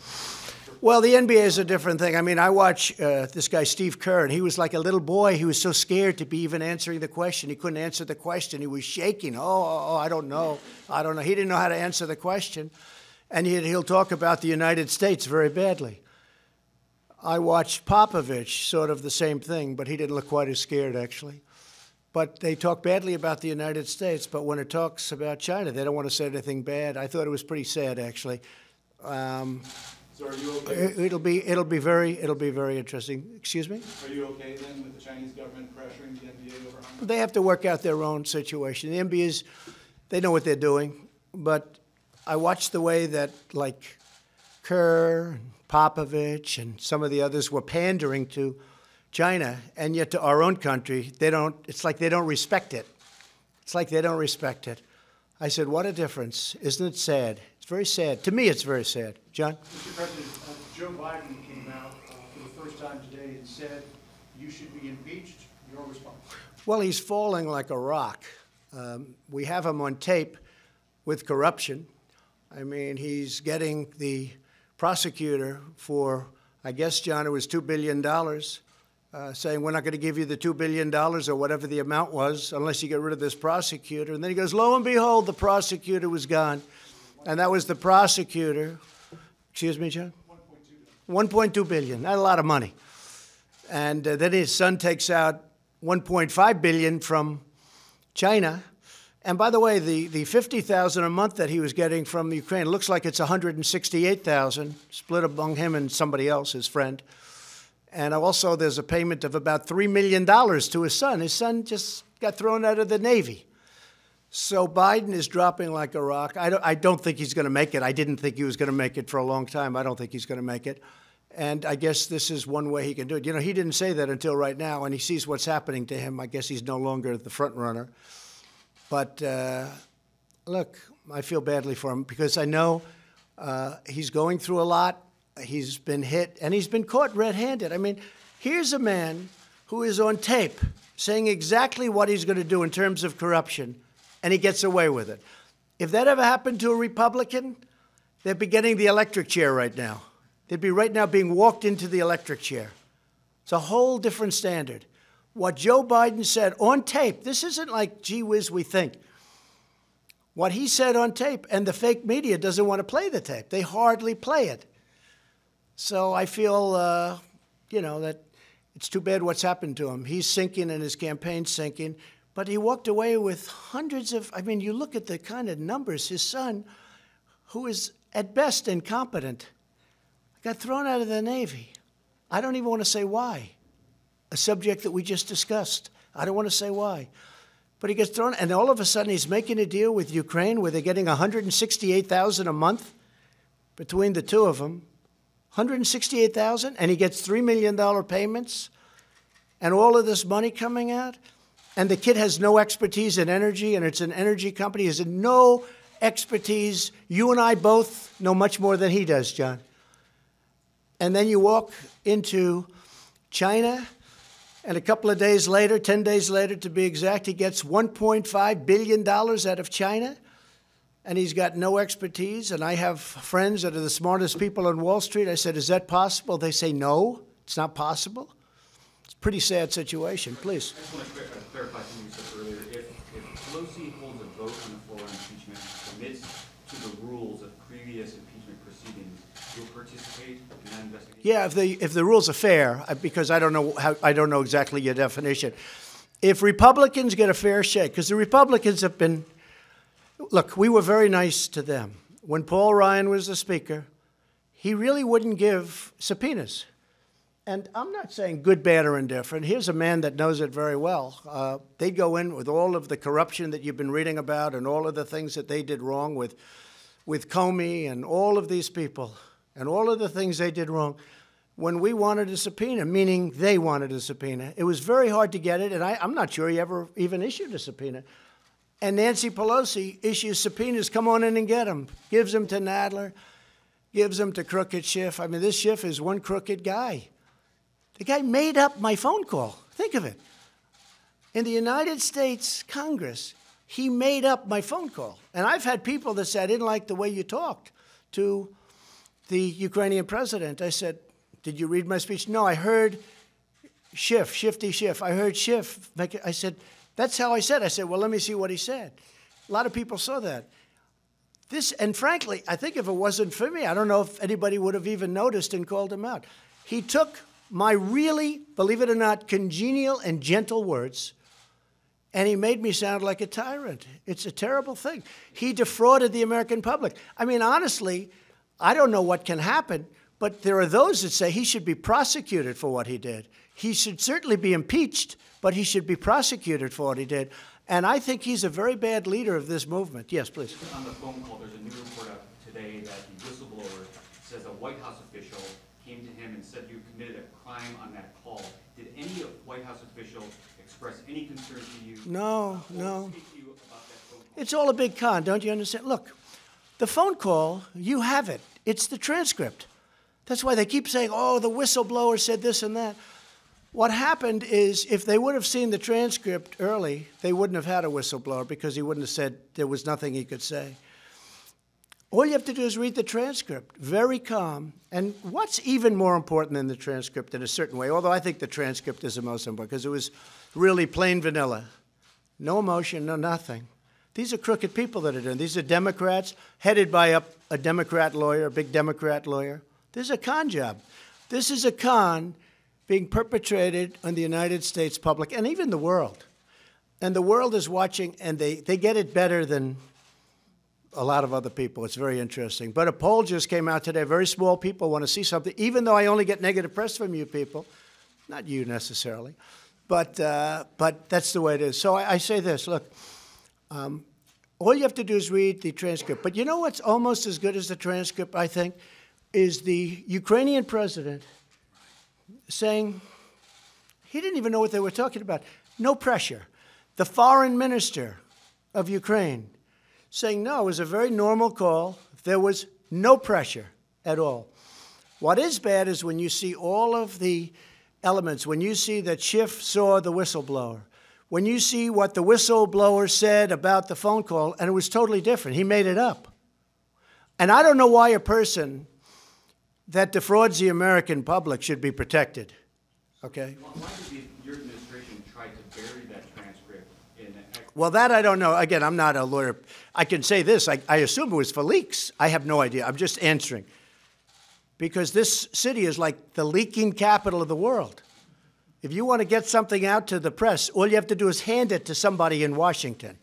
Well, the NBA is a different thing. I mean, I watch this guy, Steve Kerr, and he was like a little boy. He was so scared to be even answering the question. He couldn't answer the question. He was shaking. I don't know. I don't know. He didn't know how to answer the question. And he'll talk about the United States very badly. I watched Popovich, sort of the same thing, but he didn't look quite as scared, actually. But they talk badly about the United States, but when it talks about China, they don't want to say anything bad. I thought it was pretty sad, actually. So are you okay? It'll be very interesting. Excuse me? Are you okay then with the Chinese government pressuring the NBA over Hong Kong? They have to work out their own situation. The NBA's, they know what they're doing, but I watched the way that, like, Kerr and Popovich and some of the others were pandering to China, and yet to our own country, it's like they don't respect it. It's like they don't respect it. I said, what a difference. Isn't it sad? It's very sad. To me, it's very sad. John? Mr. President, Joe Biden came out for the first time today and said you should be impeached. Your response? Well, he's falling like a rock. We have him on tape with corruption. I mean, he's getting the prosecutor for, I guess, John, it was $2 billion, saying we're not going to give you the $2 billion or whatever the amount was unless you get rid of this prosecutor. And then he goes, lo and behold, the prosecutor was gone. And that was the prosecutor. Excuse me, John? 1.2 billion. Not a lot of money. And then his son takes out 1.5 billion from China. And by the way, the $50,000 a month that he was getting from Ukraine looks like it's $168,000 split among him and somebody else, his friend. And also there's a payment of about $3 million to his son. His son just got thrown out of the Navy. So Biden is dropping like a rock. I don't think he's going to make it. I didn't think he was going to make it for a long time. I don't think he's going to make it. And I guess this is one way he can do it. You know, he didn't say that until right now, and he sees what's happening to him. I guess he's no longer the front runner. But look, I feel badly for him because I know he's going through a lot. He's been hit, and he's been caught red-handed. I mean, here's a man who is on tape saying exactly what he's going to do in terms of corruption, and he gets away with it. If that ever happened to a Republican, they'd be getting the electric chair right now. They'd be right now being walked into the electric chair. It's a whole different standard. What Joe Biden said on tape, this isn't like, gee whiz, we think. What he said on tape, and the fake media doesn't want to play the tape. They hardly play it. So I feel, you know, that it's too bad what's happened to him. He's sinking and his campaign's sinking. But he walked away with hundreds of, I mean, you look at the kind of numbers. His son, who is at best incompetent, got thrown out of the Navy. I don't even want to say why. A subject that we just discussed. I don't want to say why. But he gets thrown, and all of a sudden he's making a deal with Ukraine where they're getting $168,000 a month between the two of them. $168,000, and he gets $3 million payments, and all of this money coming out. And the kid has no expertise in energy, and it's an energy company. He has no expertise. You and I both know much more than he does, John. And then you walk into China, and a couple of days later, 10 days later to be exact, he gets $1.5 billion out of China, and he's got no expertise. And I have friends that are the smartest people on Wall Street. I said, is that possible? They say, no, it's not possible. It's a pretty sad situation. Please. I just want to clarify something you said earlier. If Pelosi holds a vote on the floor on impeachment and commits to the rules of previous impeachment proceedings, you'll participate in that investigation? Yeah, if the rules are fair, because I don't know exactly your definition. If Republicans get a fair shake, because the Republicans have been, look, we were very nice to them. When Paul Ryan was the Speaker, he really wouldn't give subpoenas. And I'm not saying good, bad, or indifferent. Here's a man that knows it very well. They'd go in with all of the corruption that you've been reading about and all of the things that they did wrong with Comey and all of these people and all of the things they did wrong. When we wanted a subpoena, meaning they wanted a subpoena, it was very hard to get it, and I'm not sure he ever even issued a subpoena. And Nancy Pelosi issues subpoenas, come on in and get them, gives them to Nadler, gives them to Crooked Schiff. I mean, this Schiff is one crooked guy. The guy made up my phone call. Think of it. In the United States Congress, he made up my phone call. And I've had people that said, I didn't like the way you talked to the Ukrainian president. I said, did you read my speech? No, I heard Schiff, Shifty Schiff. I heard Schiff. I said, that's how I said. I said, well, let me see what he said. A lot of people saw that. And frankly, I think if it wasn't for me, I don't know if anybody would have even noticed and called him out. He took my really, believe it or not, congenial and gentle words, and he made me sound like a tyrant. It's a terrible thing. He defrauded the American public. I mean, honestly, I don't know what can happen, but there are those that say he should be prosecuted for what he did. He should certainly be impeached, but he should be prosecuted for what he did. And I think he's a very bad leader of this movement. Yes, please. On the phone call, there's a new report out today that the whistleblower says a White House official came to him and said you committed a crime on that call. Did any White House official express any concern to you? No. Speak to you about that phone call? It's all a big con, don't you understand? Look, the phone call, you have it. It's the transcript. That's why they keep saying, oh, the whistleblower said this and that. What happened is if they would have seen the transcript early, they wouldn't have had a whistleblower because he wouldn't have said there was nothing he could say. All you have to do is read the transcript, very calm. And what's even more important than the transcript in a certain way, although I think the transcript is the most important because it was really plain vanilla. No emotion, no nothing. These are crooked people that are doing. These are Democrats headed by a Democrat lawyer, a big Democrat lawyer. This is a con job. This is a con being perpetrated on the United States public and even the world. And the world is watching, and they get it better than a lot of other people. It's very interesting. But a poll just came out today. Very small people want to see something, even though I only get negative press from you people. Not you necessarily. But that's the way it is. So I say this, look, all you have to do is read the transcript. But you know what's almost as good as the transcript, I think, is the Ukrainian president saying he didn't even know what they were talking about. No pressure. The foreign minister of Ukraine saying, no, it was a very normal call. There was no pressure at all. What is bad is when you see all of the elements, when you see that Schiff saw the whistleblower, when you see what the whistleblower said about the phone call, and it was totally different. He made it up. And I don't know why a person that defrauds the American public should be protected, okay? Why did your administration try to bury that transcript in Well, that I don't know. Again, I'm not a lawyer. I can say this. I assume it was for leaks. I have no idea. I'm just answering. Because this city is like the leaking capital of the world. If you want to get something out to the press, all you have to do is hand it to somebody in Washington.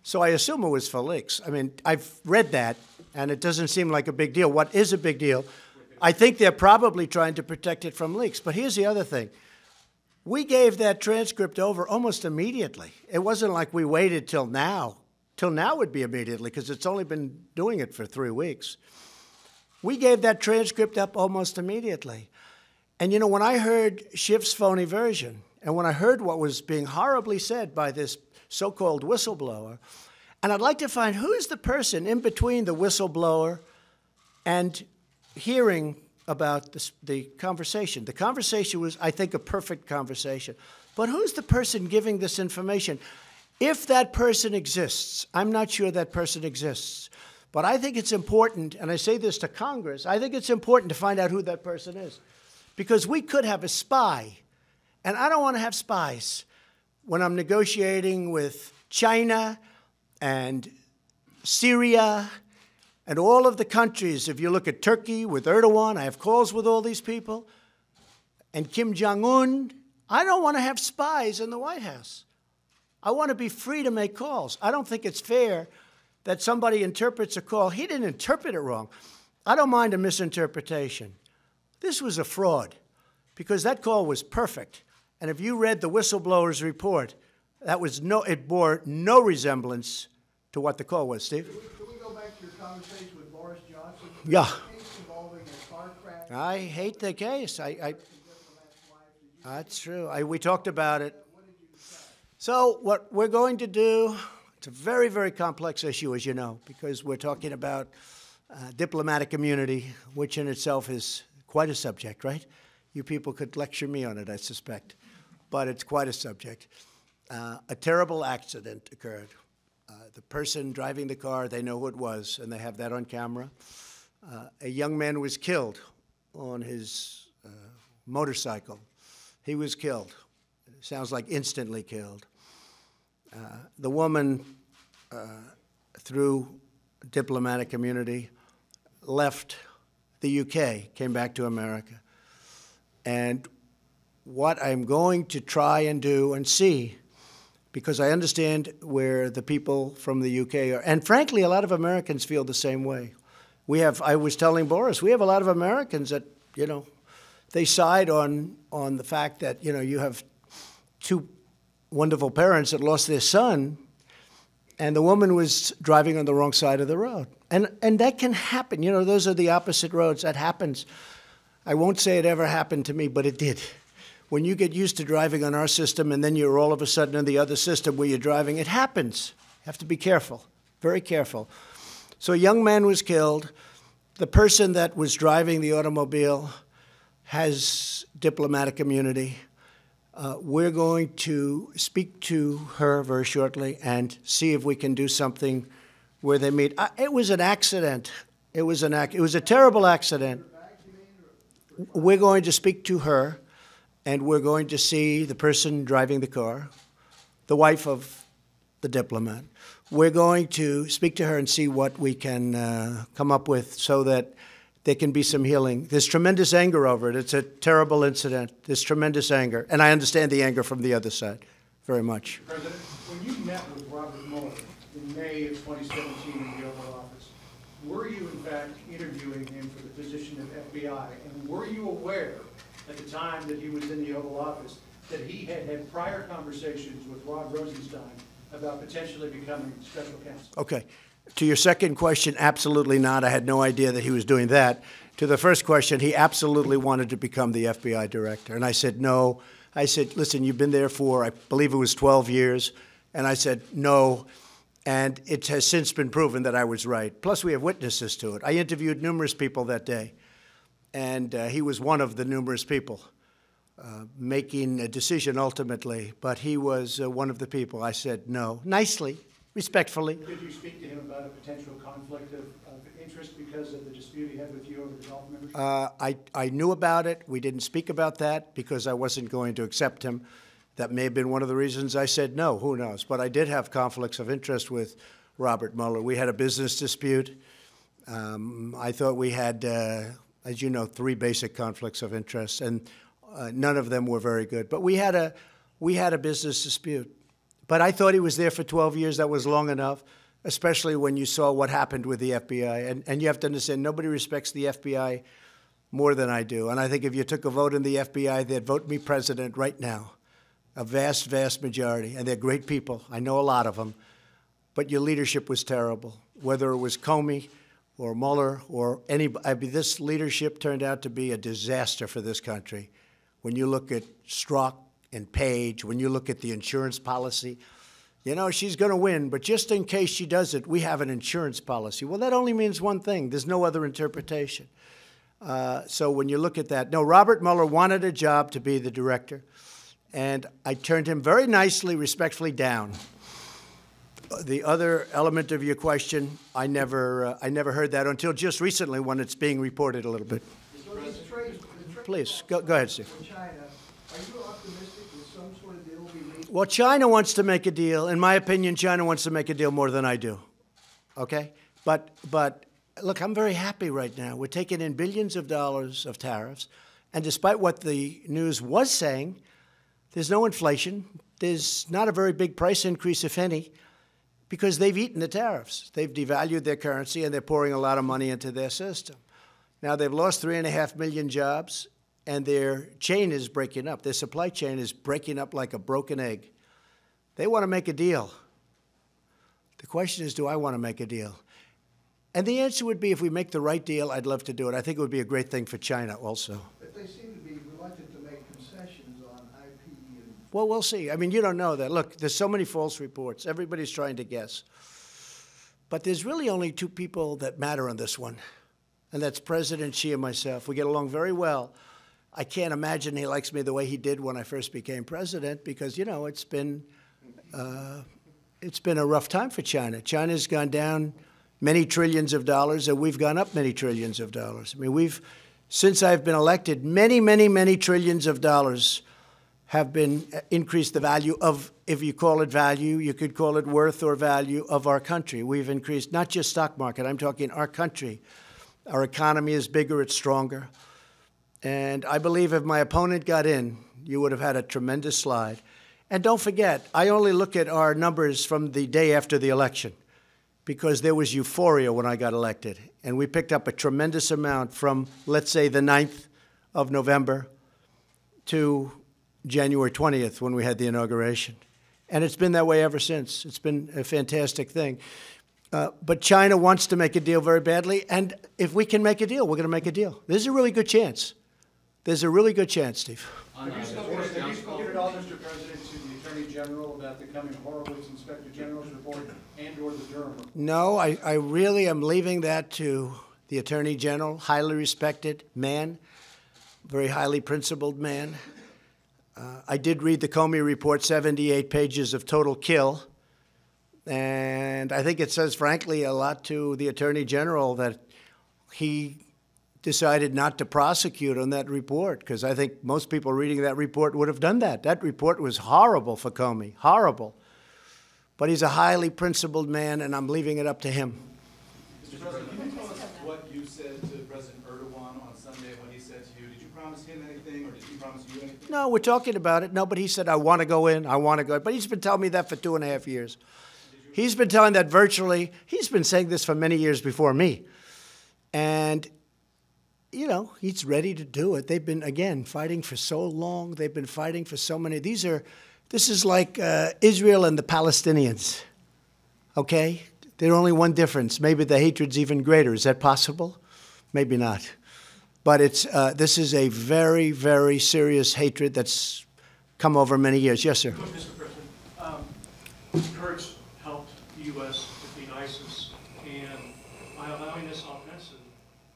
So I assume it was for leaks. I mean, I've read that, and it doesn't seem like a big deal. What is a big deal? I think they're probably trying to protect it from leaks. But here's the other thing. We gave that transcript over almost immediately. It wasn't like we waited till now. Till now would be immediately, because it's only been doing it for 3 weeks. We gave that transcript up almost immediately. And you know, when I heard Schiff's phony version, and when I heard what was being horribly said by this so-called whistleblower, and I'd like to find who is the person in between the whistleblower and hearing about the conversation. The conversation was, I think, a perfect conversation. But who's the person giving this information? If that person exists, I'm not sure that person exists. But I think it's important, and I say this to Congress, I think it's important to find out who that person is. Because we could have a spy, and I don't want to have spies when I'm negotiating with China and Syria and all of the countries. If you look at Turkey with Erdogan, I have calls with all these people, and Kim Jong-un. I don't want to have spies in the White House. I want to be free to make calls. I don't think it's fair that somebody interprets a call. He didn't interpret it wrong. I don't mind a misinterpretation. This was a fraud because that call was perfect. And if you read the whistleblower's report, it bore no resemblance to what the call was. Steve? Can we go back to your conversation with Boris Johnson? Yeah. The case involving a car crash. I hate the case. That's true. We talked about it. So what we're going to do, it's a very, very complex issue, as you know, because we're talking about diplomatic immunity, which in itself is quite a subject, right? You people could lecture me on it, I suspect, but it's quite a subject. A terrible accident occurred. The person driving the car, they know who it was, and they have that on camera. A young man was killed on his motorcycle. He was killed. Sounds like instantly killed. The woman, through diplomatic immunity, left the UK, came back to America. And what I'm going to try and do and see, because I understand where the people from the UK are, and frankly, a lot of Americans feel the same way. I was telling Boris, we have a lot of Americans that, you know, they side on the fact that, you know, you have two wonderful parents that lost their son, and the woman was driving on the wrong side of the road. And that can happen. You know, those are the opposite roads. That happens. I won't say it ever happened to me, but it did. When you get used to driving on our system and then you're all of a sudden in the other system where you're driving, it happens. You have to be careful, very careful. So a young man was killed. The person that was driving the automobile has diplomatic immunity. We're going to speak to her very shortly and see if we can do something where they meet. It was an accident. It was a terrible accident. We're going to speak to her, and we're going to see the person driving the car, the wife of the diplomat. We're going to speak to her and see what we can come up with so that there can be some healing. There's tremendous anger over it. It's a terrible incident. There's tremendous anger. And I understand the anger from the other side very much. President, when you met with Robert Mueller in May of 2017 in the Oval Office, were you in fact interviewing him for the position of FBI? And were you aware at the time that he was in the Oval Office that he had had prior conversations with Rod Rosenstein about potentially becoming special counsel? Okay. To your second question, absolutely not. I had no idea that he was doing that. To the first question, he absolutely wanted to become the FBI director. And I said, no. I said, listen, you've been there for, I believe it was 12 years. And I said, no. And it has since been proven that I was right. Plus, we have witnesses to it. I interviewed numerous people that day. And he was one of the numerous people making a decision ultimately. But he was one of the people. I said, no, nicely. Respectfully. Did you speak to him about a potential conflict of interest because of the dispute he had with you over the golf membership? I knew about it. We didn't speak about that because I wasn't going to accept him. That may have been one of the reasons I said no. Who knows? But I did have conflicts of interest with Robert Mueller. We had a business dispute. I thought we had, as you know, 3 basic conflicts of interest, and none of them were very good. But we had a business dispute. But I thought he was there for 12 years. That was long enough, especially when you saw what happened with the FBI. And you have to understand, nobody respects the FBI more than I do. And I think if you took a vote in the FBI, they'd vote me president right now. A vast, vast majority. And they're great people. I know a lot of them. But your leadership was terrible. Whether it was Comey or Mueller or anybody, I mean, this leadership turned out to be a disaster for this country. When you look at Strzok and Page, when you look at the insurance policy, you know, she's going to win, but just in case she doesn't, we have an insurance policy. Well, that only means one thing. There's no other interpretation. So when you look at that, no, Robert Mueller wanted a job to be the director, and I turned him very nicely, respectfully down. The other element of your question, I never heard that until just recently when it's being reported a little bit. Please, go ahead, Steve. China, are you optimistic that some sort of deal will be reached? Well, China wants to make a deal. In my opinion, China wants to make a deal more than I do. Okay? But look, I'm very happy right now. We're taking in billions of dollars of tariffs, and despite what the news was saying, there's no inflation. There's not a very big price increase, if any, because they've eaten the tariffs. They've devalued their currency, and they're pouring a lot of money into their system. Now, they've lost 3.5 million jobs, and their chain is breaking up. Their supply chain is breaking up like a broken egg. They want to make a deal. The question is, do I want to make a deal? And the answer would be, if we make the right deal, I'd love to do it. I think it would be a great thing for China also. But they seem to be reluctant to make concessions on IP and... Well, we'll see. I mean, you don't know that. Look, there's so many false reports. Everybody's trying to guess. But there's really only two people that matter on this one, and that's President Xi and myself. We get along very well. I can't imagine he likes me the way he did when I first became president because, you know, it's been a rough time for China. China's gone down many trillions of dollars, and we've gone up many trillions of dollars. I mean, since I've been elected, many, many, many trillions of dollars have been increased the value of, if you call it value, you could call it worth or value of our country. We've increased not just stock market, I'm talking our country. Our economy is bigger, it's stronger. And I believe if my opponent got in, you would have had a tremendous slide. And don't forget, I only look at our numbers from the day after the election because there was euphoria when I got elected. And we picked up a tremendous amount from, let's say, the 9th of November to January 20th when we had the inauguration. And it's been that way ever since. It's been a fantastic thing. But China wants to make a deal very badly. And if we can make a deal, we're going to make a deal. There's a really good chance. There's a really good chance, Steve. Have you spoken at all, Mr. President, to the Attorney General about the coming Horowitz Inspector General's report and or the Durham report? No, I really am leaving that to the Attorney General, highly respected man, very highly principled man. I did read the Comey report, 78 pages of total kill. And I think it says, frankly, a lot to the Attorney General that he decided not to prosecute on that report, because I think most people reading that report would have done that. That report was horrible for Comey, horrible. But he's a highly principled man, and I'm leaving it up to him. Mr. President, can you tell us what you said to President Erdogan on Sunday, what he said to you? Did you promise him anything, or did he promise you anything? No, we're talking about it. No, but he said, I want to go in, I want to go in. But he's been telling me that for 2.5 years. He's been telling that virtually. He's been saying this for many years before me. And, you know, he's ready to do it. They've been, again, fighting for so long. They've been fighting for so many. This is like Israel and the Palestinians, okay? There's only one difference. Maybe the hatred's even greater. Is that possible? Maybe not. But this is a very, very serious hatred that's come over many years. Yes, sir. Mr. President, Kurds helped the U.S. defeat ISIS, and by allowing this offensive,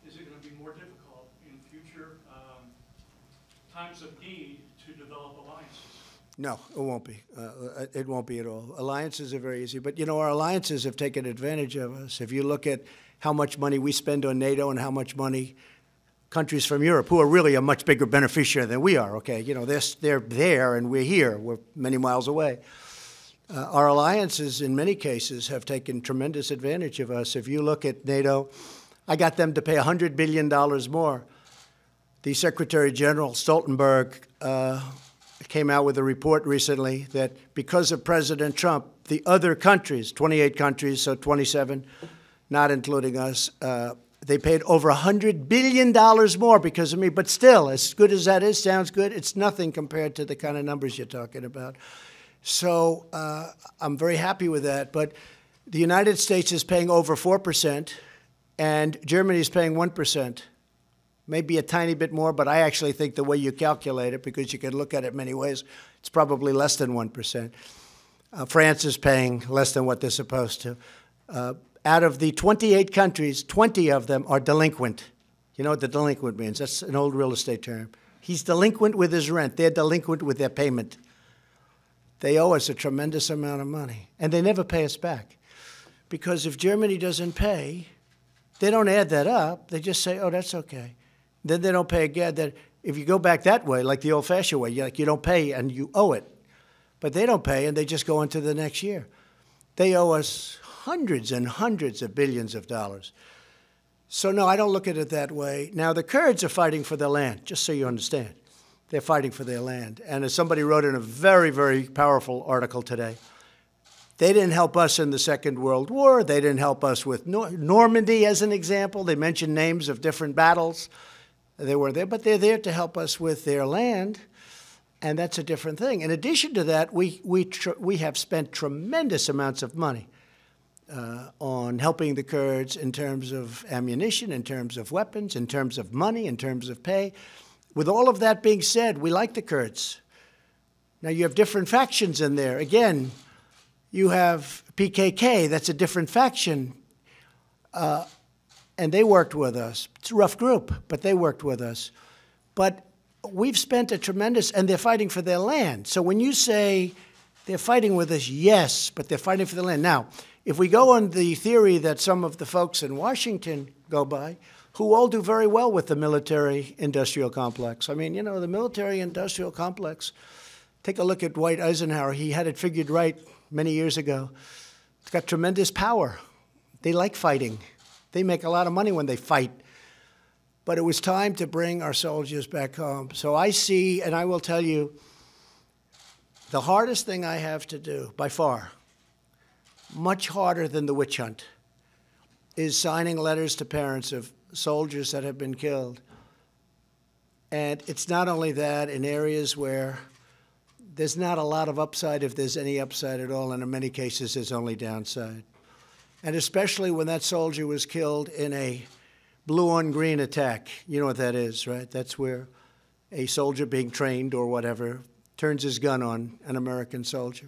is it going to be more difficult in future times of need to develop alliances? No, it won't be. It won't be at all. Alliances are very easy. But, you know, our alliances have taken advantage of us. If you look at how much money we spend on NATO and how much money countries from Europe, who are really a much bigger beneficiary than we are, okay? You know, they're there and we're here. We're many miles away. Our alliances, in many cases, have taken tremendous advantage of us. If you look at NATO, I got them to pay $100 billion more. The Secretary General, Stoltenberg, came out with a report recently that because of President Trump, the other countries, 28 countries, so 27, not including us, They paid over $100 billion more because of me. But still, as good as that is, sounds good, it's nothing compared to the kind of numbers you're talking about. So I'm very happy with that. But the United States is paying over 4%, and Germany is paying 1%. Maybe a tiny bit more, but I actually think the way you calculate it, because you can look at it many ways, it's probably less than 1%. France is paying less than what they're supposed to. Out of the 28 countries, 20 of them are delinquent. You know what the delinquent means? That's an old real estate term. He's delinquent with his rent. They're delinquent with their payment. They owe us a tremendous amount of money, and they never pay us back. Because if Germany doesn't pay, they don't add that up. They just say, oh, that's okay. Then they don't pay again. If you go back that way, like the old-fashioned way, you don't pay and you owe it. But they don't pay, and they just go into the next year. They owe us hundreds and hundreds of billions of dollars. So, no, I don't look at it that way. Now, the Kurds are fighting for their land, just so you understand. They're fighting for their land. And as somebody wrote in a very, very powerful article today, they didn't help us in the Second World War. They didn't help us with Normandy, as an example. They mentioned names of different battles. They were there, but they're there to help us with their land, and that's a different thing. In addition to that, we have spent tremendous amounts of money on helping the Kurds in terms of ammunition, in terms of weapons, in terms of money, in terms of pay. With all of that being said, we like the Kurds. Now, you have different factions in there. Again, you have PKK, that's a different faction. And they worked with us. It's a rough group, but they worked with us. But we've spent a tremendous, and they're fighting for their land. So when you say they're fighting with us, yes, but they're fighting for their land. Now, if we go on the theory that some of the folks in Washington go by, who all do very well with the military-industrial complex. I mean, you know, the military-industrial complex, take a look at Dwight Eisenhower. He had it figured right many years ago. It's got tremendous power. They like fighting. They make a lot of money when they fight. But it was time to bring our soldiers back home. So I see, and I will tell you, the hardest thing I have to do, by far, much harder than the witch hunt, is signing letters to parents of soldiers that have been killed. And it's not only that, in areas where there's not a lot of upside, if there's any upside at all, and in many cases there's only downside. And especially when that soldier was killed in a blue-on-green attack. You know what that is, right? That's where a soldier being trained or whatever turns his gun on an American soldier.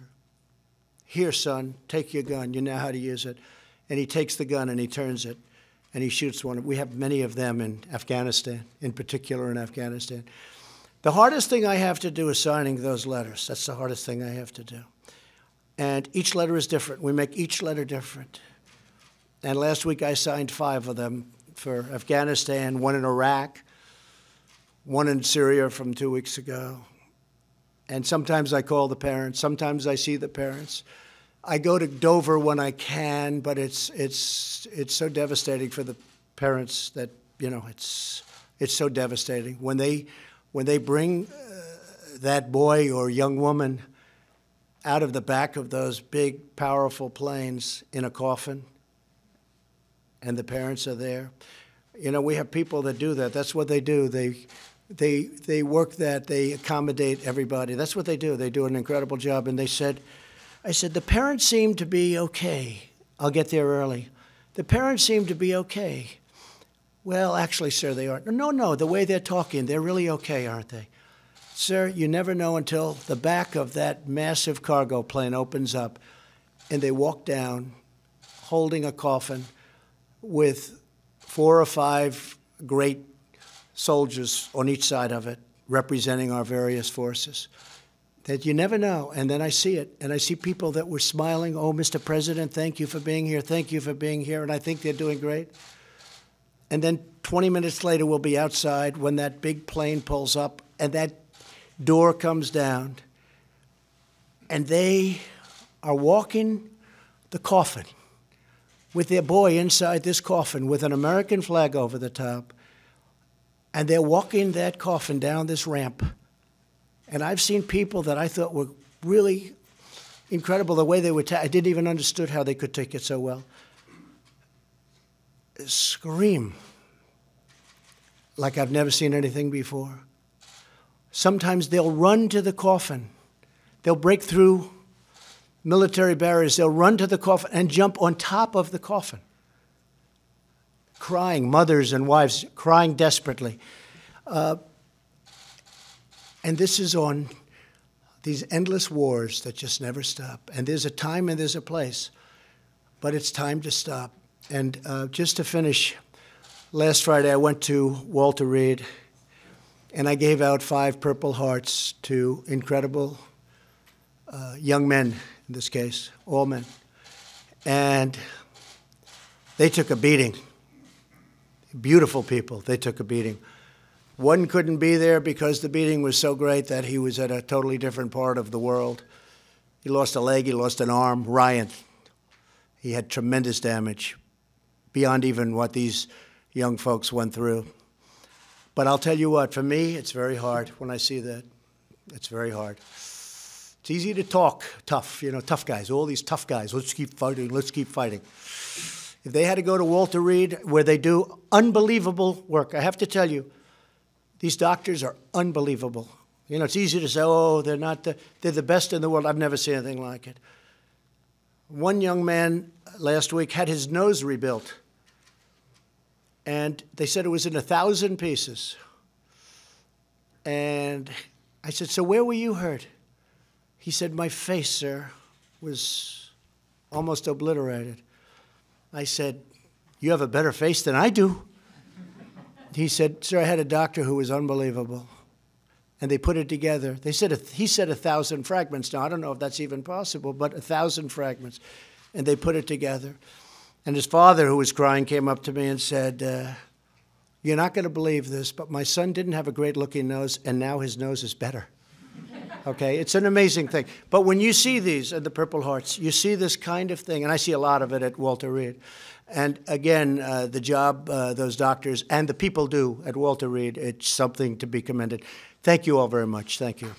Here, son, take your gun. You know how to use it. And he takes the gun and he turns it and he shoots one. We have many of them in Afghanistan, in particular in Afghanistan. The hardest thing I have to do is signing those letters. That's the hardest thing I have to do. And each letter is different. We make each letter different. And last week I signed 5 of them for Afghanistan, 1 in Iraq, 1 in Syria from 2 weeks ago. And sometimes I call the parents. Sometimes I see the parents. I go to Dover when I can, but it's so devastating for the parents that, you know, it's so devastating. When they bring that boy or young woman out of the back of those big, powerful planes in a coffin, and the parents are there. You know, we have people that do that. That's what they do. They work that. They accommodate everybody. That's what they do. They do an incredible job. And I said, the parents seem to be okay. I'll get there early. The parents seem to be okay. Well, actually, sir, they aren't. No, the way they're talking, they're really okay, aren't they? Sir, you never know until the back of that massive cargo plane opens up and they walk down holding a coffin with 4 or 5 great soldiers on each side of it, representing our various forces. That you never know. And then I see it, and I see people that were smiling, oh, Mr. President, thank you for being here, thank you for being here, and I think they're doing great. And then 20 minutes later, we'll be outside when that big plane pulls up, and that door comes down, and they are walking the coffin with their boy inside this coffin with an American flag over the top, and they're walking that coffin down this ramp. And I've seen people that I thought were really incredible, the way they would I didn't even understand how they could take it so well. scream like I've never seen anything before. Sometimes they'll run to the coffin. They'll break through military barriers. They'll run to the coffin and jump on top of the coffin, crying, mothers and wives crying desperately. And this is on these endless wars that just never stop. And there's a time and there's a place, but it's time to stop. And just to finish, last Friday I went to Walter Reed, and I gave out 5 Purple Hearts to incredible young men, in this case, all men. And they took a beating. Beautiful people, they took a beating. One couldn't be there because the beating was so great that he was at a totally different part of the world. He lost a leg, he lost an arm. Ryan, he had tremendous damage, beyond even what these young folks went through. But I'll tell you what, for me, it's very hard when I see that. It's very hard. It's easy to talk tough, you know, tough guys, all these tough guys. Let's keep fighting, let's keep fighting. If they had to go to Walter Reed, where they do unbelievable work, I have to tell you, these doctors are unbelievable. You know, it's easy to say, oh, they're the best in the world. I've never seen anything like it. One young man last week had his nose rebuilt. And they said it was in 1,000 pieces. And I said, so where were you hurt? He said, my face, sir, was almost obliterated. I said, you have a better face than I do. He said, sir, I had a doctor who was unbelievable. And they put it together. They said, he said 1,000 fragments. Now, I don't know if that's even possible, but 1,000 fragments. And they put it together. And his father, who was crying, came up to me and said, you're not going to believe this, but my son didn't have a great-looking nose, and now his nose is better. Okay? It's an amazing thing. But when you see these at the Purple Hearts, you see this kind of thing, and I see a lot of it at Walter Reed. And again, the job those doctors and the people do at Walter Reed, it's something to be commended. Thank you all very much. Thank you.